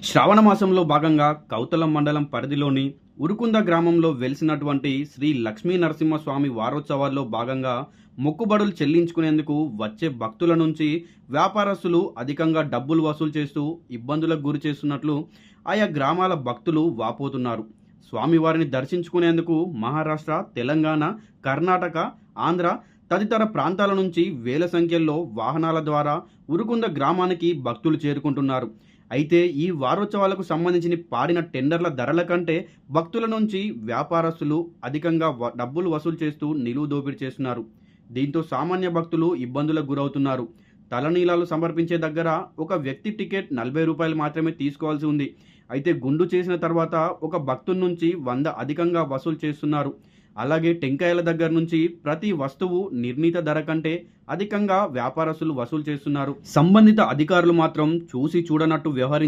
శ్రావణ మాసంలో భాగంగా కౌతలం మండలం పరిధిలోని ఉరుకుంద గ్రామంలో వెలిసినటువంటి శ్రీ లక్ష్మీ నరసింహస్వామి వారోత్సవాల్లో భాగంగా మొక్కుబడులు చెల్లించుకునేందుకు వచ్చే భక్తుల నుంచి వ్యాపారస్తులు అధికంగా డబ్బులు వసూలు చేస్తూ ఇబ్బందులకు గురి చేస్తున్నట్లు ఆయా గ్రామాల భక్తులు వాపోతున్నారు. స్వామివారిని దర్శించుకునేందుకు మహారాష్ట్ర, తెలంగాణ, కర్ణాటక, ఆంధ్ర తదితర ప్రాంతాల నుంచి వేల సంఖ్యలో వాహనాల ద్వారా ఉరుకుంద గ్రామానికి భక్తులు చేరుకుంటున్నారు. అయితే ఈ వారోత్సవాలకు సంబంధించిన పాడిన టెండర్ల ధరల కంటే భక్తుల నుంచి వ్యాపారస్తులు అధికంగా డబ్బులు వసూలు చేస్తూ నిలువు దోపిడీ చేస్తున్నారు. దీంతో సామాన్య భక్తులు ఇబ్బందులకు గురవుతున్నారు. తలనీలాలు సమర్పించే దగ్గర ఒక వ్యక్తి టికెట్ 40 రూపాయలు మాత్రమే తీసుకోవాల్సి ఉంది. అయితే గుండు చేసిన తర్వాత ఒక భక్తుడి నుంచి 100 అధికంగా వసూలు చేస్తున్నారు. అలాగే టెంకాయల దగ్గర నుంచి ప్రతి వస్తువు నిర్ణీత ధర కంటే అధికంగా వ్యాపారస్తులు వసూలు చేస్తున్నారు. సంబంధిత అధికారులు మాత్రం చూసి చూడనట్టు వ్యవహరించారు.